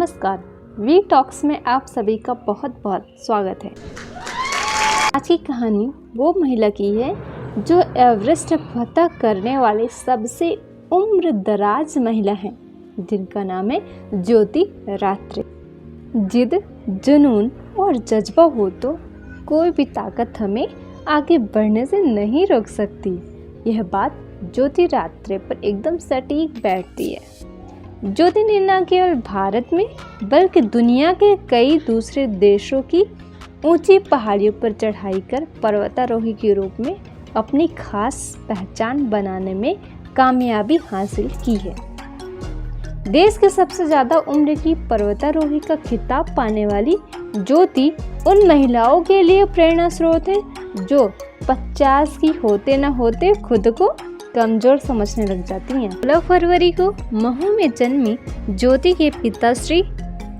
नमस्कार, we talks में आप सभी का बहुत बहुत स्वागत है। आज की कहानी वो महिला की है जो एवरेस्ट फतह करने वाली सबसे उम्र दराज महिला है, जिनका नाम है ज्योति रात्रे। जिद, जुनून और जज्बा हो तो कोई भी ताकत हमें आगे बढ़ने से नहीं रोक सकती। यह बात ज्योति रात्रे पर एकदम सटीक बैठती है। ज्योति ने न केवल भारत में बल्कि दुनिया के कई दूसरे देशों की ऊंची पहाड़ियों पर चढ़ाई कर पर्वतारोही के रूप में अपनी खास पहचान बनाने में कामयाबी हासिल की है। देश के सबसे ज़्यादा उम्र की पर्वतारोही का खिताब पाने वाली ज्योति उन महिलाओं के लिए प्रेरणा स्रोत है जो 50 की होते न होते खुद को कमजोर समझने लग जाती हैं। 16 फरवरी को महू में जन्मी ज्योति के पिता श्री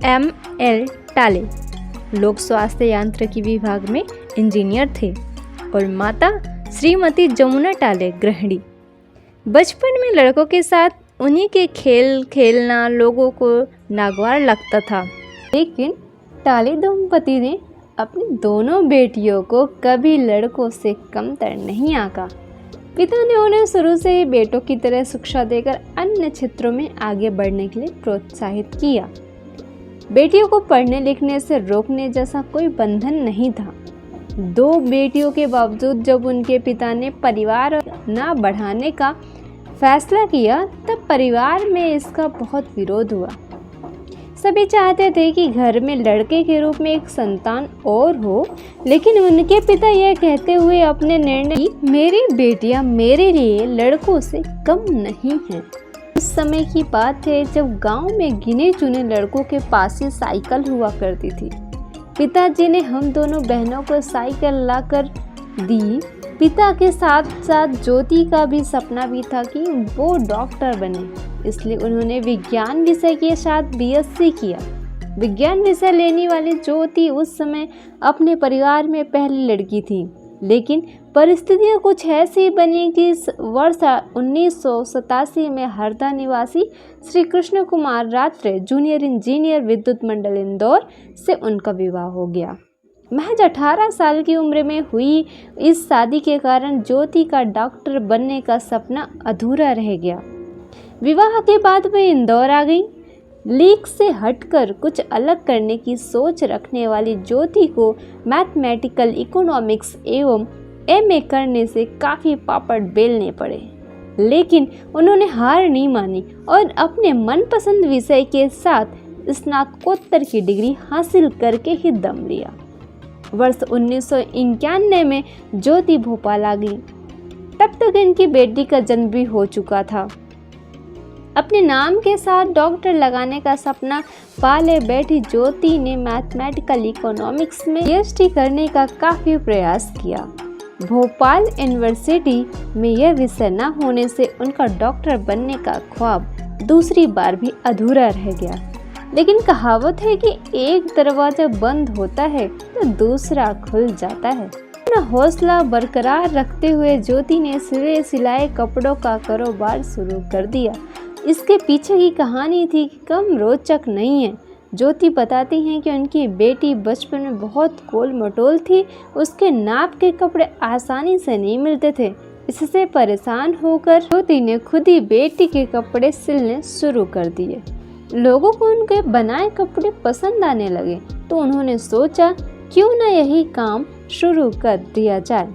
M.L. टाले लोक स्वास्थ्य यांत्रिकी विभाग में इंजीनियर थे और माता श्रीमती जमुना टाले गृहिणी। बचपन में लड़कों के साथ उन्हीं के खेल खेलना लोगों को नागवार लगता था, लेकिन टाले दंपति ने अपनी दोनों बेटियों को कभी लड़कों से कमतर नहीं आंका। पिता ने उन्हें शुरू से ही बेटों की तरह शिक्षा देकर अन्य क्षेत्रों में आगे बढ़ने के लिए प्रोत्साहित किया। बेटियों को पढ़ने लिखने से रोकने जैसा कोई बंधन नहीं था। 2 बेटियों के बावजूद जब उनके पिता ने परिवार न बढ़ाने का फैसला किया, तब परिवार में इसका बहुत विरोध हुआ। सभी चाहते थे कि घर में लड़के के रूप में एक संतान और हो, लेकिन उनके पिता यह कहते हुए अपने निर्णय की मेरी बेटियां मेरे लिए लड़कों से कम नहीं हैं। उस समय की बात है जब गांव में गिने चुने लड़कों के पास ही साइकिल हुआ करती थी। पिताजी ने हम दोनों बहनों को साइकिल लाकर दी। पिता के साथ साथ ज्योति का भी सपना भी था कि वो डॉक्टर बने, इसलिए उन्होंने विज्ञान विषय के साथ BSc किया। विज्ञान विषय लेने वाली ज्योति उस समय अपने परिवार में पहली लड़की थी, लेकिन परिस्थितियां कुछ ऐसी बनी कि वर्ष 1987 में हरदा निवासी श्री कृष्ण कुमार रात्रे जूनियर इंजीनियर विद्युत मंडल इंदौर से उनका विवाह हो गया। महज 18 साल की उम्र में हुई इस शादी के कारण ज्योति का डॉक्टर बनने का सपना अधूरा रह गया। विवाह के बाद वे इंदौर आ गई। लीक से हटकर कुछ अलग करने की सोच रखने वाली ज्योति को मैथमेटिकल इकोनॉमिक्स एवं MA करने से काफ़ी पापड़ बेलने पड़े, लेकिन उन्होंने हार नहीं मानी और अपने मनपसंद विषय के साथ स्नातकोत्तर की डिग्री हासिल करके ही दम लिया। वर्ष 1991 में ज्योति भोपाल आ गई। तब तक इनकी बेटी का जन्म भी हो चुका था। अपने नाम के साथ डॉक्टर लगाने का सपना पाले बैठी ज्योति ने मैथमेटिकल इकोनॉमिक्स में PhD करने का काफ़ी प्रयास किया। भोपाल यूनिवर्सिटी में यह विषय न होने से उनका डॉक्टर बनने का ख्वाब दूसरी बार भी अधूरा रह गया। लेकिन कहावत है कि एक दरवाजा बंद होता है तो दूसरा खुल जाता है। अपना हौसला बरकरार रखते हुए ज्योति ने सिले सिलाए कपड़ों का कारोबार शुरू कर दिया। इसके पीछे की कहानी थी कम रोचक नहीं है। ज्योति बताती हैं कि उनकी बेटी बचपन में बहुत गोल मटोल थी, उसके नाप के कपड़े आसानी से नहीं मिलते थे। इससे परेशान होकर ज्योति ने खुद ही बेटी के कपड़े सिलने शुरू कर दिए। लोगों को उनके बनाए कपड़े पसंद आने लगे तो उन्होंने सोचा क्यों न यही काम शुरू कर दिया जाए।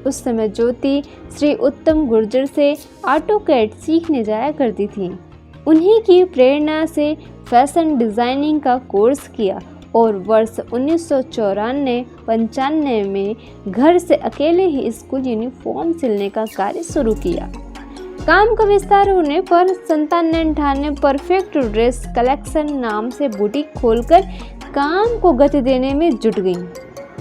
उस समय ज्योति श्री उत्तम गुर्जर से ऑटोकैड सीखने जाया करती थी। उन्हीं की प्रेरणा से फैशन डिज़ाइनिंग का कोर्स किया और वर्ष 1994-95 में घर से अकेले ही स्कूल यूनिफॉर्म सिलने का कार्य शुरू किया। काम का विस्तार होने पर 97 परफेक्ट ड्रेस कलेक्शन नाम से बुटीक खोलकर काम को गति देने में जुट गई।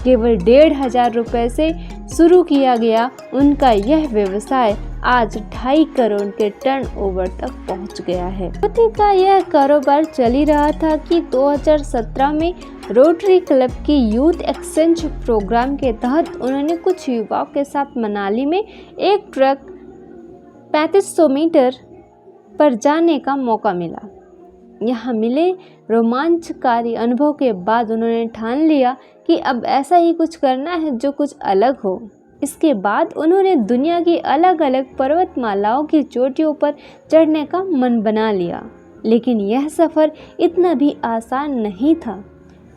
केवल 1,500 रुपये से शुरू किया गया उनका यह व्यवसाय आज 2.5 करोड़ के टर्नओवर तक पहुंच गया है। ज्योति का यह कारोबार चल ही रहा था कि 2017 में रोटरी क्लब की यूथ एक्सचेंज प्रोग्राम के तहत उन्होंने कुछ युवाओं के साथ मनाली में एक ट्रक 3500 मीटर पर जाने का मौका मिला। यहाँ मिले रोमांचकारी अनुभव के बाद उन्होंने ठान लिया कि अब ऐसा ही कुछ करना है जो कुछ अलग हो। इसके बाद उन्होंने दुनिया की अलग अलग पर्वतमालाओं की चोटियों पर चढ़ने का मन बना लिया, लेकिन यह सफ़र इतना भी आसान नहीं था।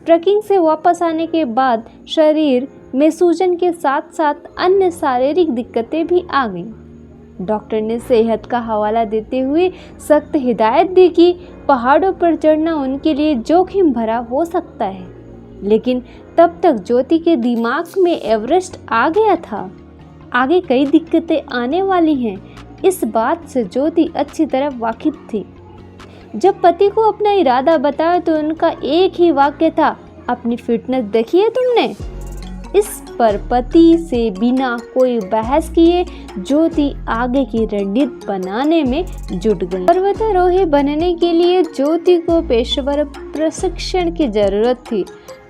ट्रैकिंग से वापस आने के बाद शरीर में सूजन के साथ साथ अन्य शारीरिक दिक्कतें भी आ गईं। डॉक्टर ने सेहत का हवाला देते हुए सख्त हिदायत दी कि पहाड़ों पर चढ़ना उनके लिए जोखिम भरा हो सकता है, लेकिन तब तक ज्योति के दिमाग में एवरेस्ट आ गया था। आगे कई दिक्कतें आने वाली हैं, इस बात से ज्योति अच्छी तरह वाकिफ थी। जब पति को अपना इरादा बताया तो उनका एक ही वाक्य था, अपनी फिटनेस देखी है तुमने? इस पर पति से बिना कोई बहस किए ज्योति आगे की रणनीति बनाने में जुट गई। पर्वतारोही बनने के लिए ज्योति को पेशेवर प्रशिक्षण की जरूरत थी।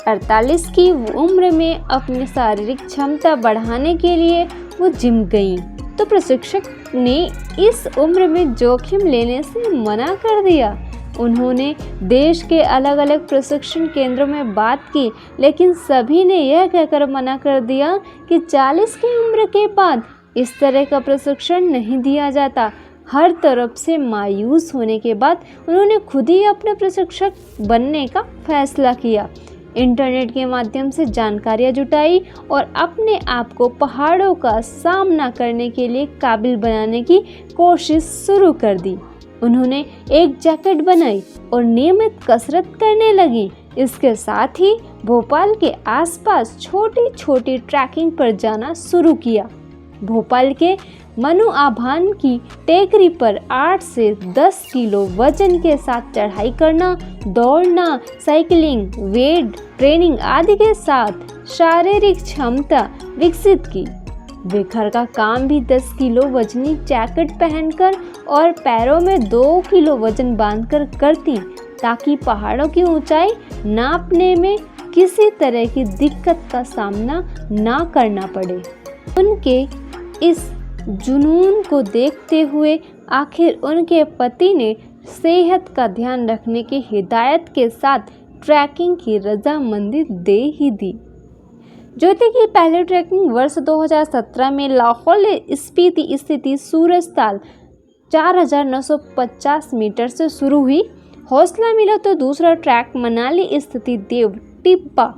48 की उम्र में अपनी शारीरिक क्षमता बढ़ाने के लिए वो जिम गई, तो प्रशिक्षक ने इस उम्र में जोखिम लेने से मना कर दिया। उन्होंने देश के अलग अलग प्रशिक्षण केंद्रों में बात की, लेकिन सभी ने यह कहकर मना कर दिया कि 40 की उम्र के बाद इस तरह का प्रशिक्षण नहीं दिया जाता। हर तरफ से मायूस होने के बाद उन्होंने खुद ही अपने प्रशिक्षक बनने का फैसला किया। इंटरनेट के माध्यम से जानकारियां जुटाई और अपने आप को पहाड़ों का सामना करने के लिए काबिल बनाने की कोशिश शुरू कर दी। उन्होंने एक जैकेट बनाई और नियमित कसरत करने लगी। इसके साथ ही भोपाल के आसपास छोटी छोटी ट्रैकिंग पर जाना शुरू किया। भोपाल के मनु आभान की टेकरी पर 8 से 10 किलो वजन के साथ चढ़ाई करना, दौड़ना, साइकिलिंग, वेट ट्रेनिंग आदि के साथ शारीरिक क्षमता विकसित की। वे घर का काम भी 10 किलो वजनी जैकेट पहनकर और पैरों में 2 किलो वजन बांधकर करती, ताकि पहाड़ों की ऊंचाई नापने में किसी तरह की दिक्कत का सामना ना करना पड़े। उनके इस जुनून को देखते हुए आखिर उनके पति ने सेहत का ध्यान रखने की हिदायत के साथ ट्रैकिंग की रजामंदी दे ही दी। ज्योति की पहली ट्रैकिंग वर्ष 2017 में लाहौल स्पीति स्थित सूरजताल 4950 मीटर से शुरू हुई। हौसला मिला तो दूसरा ट्रैक मनाली स्थित देव टिब्बा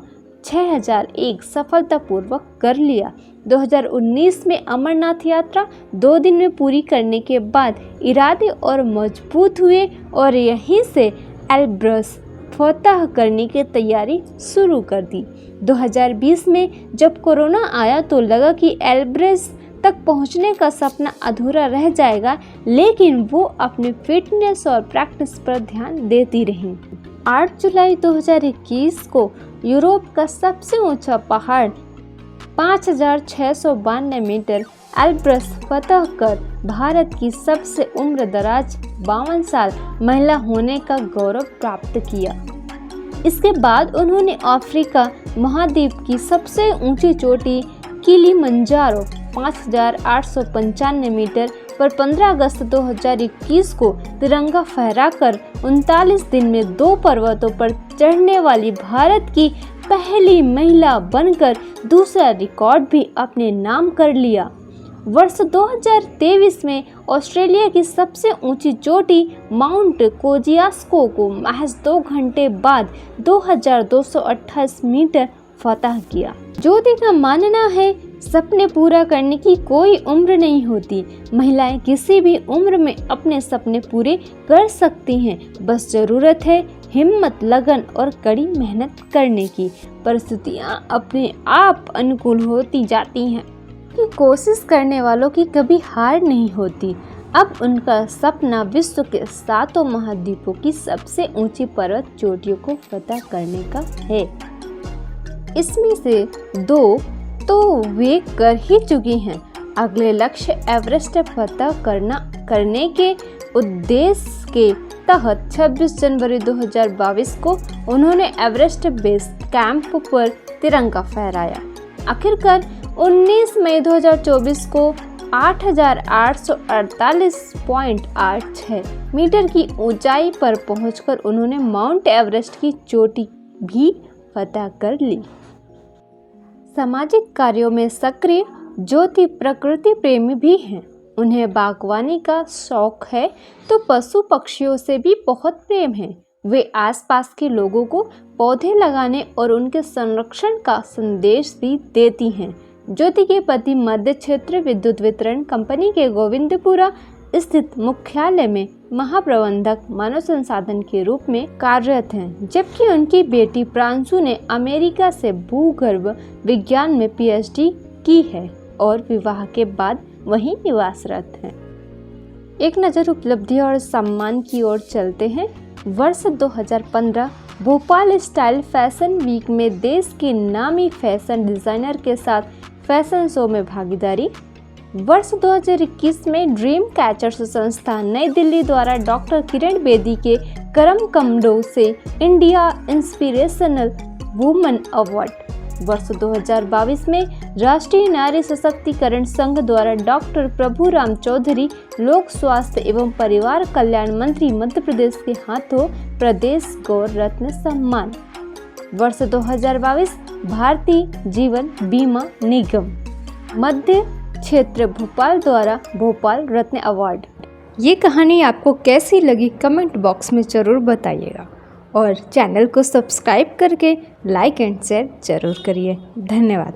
6001 सफलतापूर्वक कर लिया। 2019 में अमरनाथ यात्रा 2 दिन में पूरी करने के बाद इरादे और मजबूत हुए और यहीं से एल्ब्रस फतह करने की तैयारी शुरू कर दी। 2020 में जब कोरोना आया तो लगा कि एल्ब्रस तक पहुंचने का सपना अधूरा रह जाएगा, लेकिन वो अपनी फिटनेस और प्रैक्टिस पर ध्यान देती रही। 8 जुलाई 2021 को यूरोप का सबसे ऊंचा पहाड़ 5692 मीटर एल्ब्रस फतह कर भारत की सबसे उम्रदराज 52 साल महिला होने का गौरव प्राप्त किया। इसके बाद उन्होंने अफ्रीका महाद्वीप की सबसे ऊंची चोटी किलिमंजारो 5895 मीटर पर 15 अगस्त 2021 को तिरंगा फहराकर 39 दिन में 2 पर्वतों पर चढ़ने वाली भारत की पहली महिला बनकर दूसरा रिकॉर्ड भी अपने नाम कर लिया। वर्ष 2023 में ऑस्ट्रेलिया की सबसे ऊंची चोटी माउंट कोजियास्को को महज 2 घंटे बाद 2228 मीटर फतह किया। ज्योति का मानना है सपने पूरा करने की कोई उम्र नहीं होती। महिलाएं किसी भी उम्र में अपने सपने पूरे कर सकती हैं, बस जरूरत है हिम्मत, लगन और कड़ी मेहनत करने की। परिस्थितियां अपने आप अनुकूल होती जाती हैं कि कोशिश करने वालों की कभी हार नहीं होती। अब उनका सपना विश्व के 7 महाद्वीपों की सबसे ऊंची पर्वत चोटियों को फतह करने का है। इसमें से 2 तो वे कर ही चुकी हैं। अगले लक्ष्य एवरेस्ट फतह करने के उद्देश्य के तहत 26 जनवरी 2022 को उन्होंने एवरेस्ट बेस कैंप पर तिरंगा फहराया। आखिरकार 19 मई 2024 को 8,848.86 मीटर की ऊंचाई पर पहुंचकर उन्होंने माउंट एवरेस्ट की चोटी भी फतह कर ली। सामाजिक कार्यों में सक्रिय ज्योति प्रकृति प्रेमी भी हैं। उन्हें बागवानी का शौक है तो पशु पक्षियों से भी बहुत प्रेम है। वे आसपास के लोगों को पौधे लगाने और उनके संरक्षण का संदेश भी देती हैं। ज्योति के पति मध्य क्षेत्र विद्युत वितरण कंपनी के गोविंदपुरा स्थित मुख्यालय में महाप्रबंधक मानव संसाधन के रूप में कार्यरत हैं, जबकि उनकी बेटी प्रांशु ने अमेरिका से भूगर्भ विज्ञान में पीएचडी की है और विवाह के बाद वहीं निवासरत हैं। एक नज़र उपलब्धि और सम्मान की ओर चलते हैं। वर्ष 2015 भोपाल स्टाइल फैशन वीक में देश के नामी फैशन डिजाइनर के साथ फैशन शो में भागीदारी। वर्ष 2021 में ड्रीम कैचर्स संस्था नई दिल्ली द्वारा डॉक्टर किरण बेदी के करम कमडो से इंडिया इंस्पिरेशनल वुमन अवार्ड। वर्ष 2022 में राष्ट्रीय नारी सशक्तिकरण संघ द्वारा डॉक्टर प्रभुराम चौधरी लोक स्वास्थ्य एवं परिवार कल्याण मंत्री मध्य प्रदेश के हाथों प्रदेश गौर रत्न सम्मान। वर्ष 2022 भारतीय जीवन बीमा निगम मध्य क्षेत्र भोपाल द्वारा भोपाल रत्न अवार्ड। ये कहानी आपको कैसी लगी कमेंट बॉक्स में ज़रूर बताइएगा और चैनल को सब्सक्राइब करके लाइक एंड शेयर ज़रूर करिए। धन्यवाद।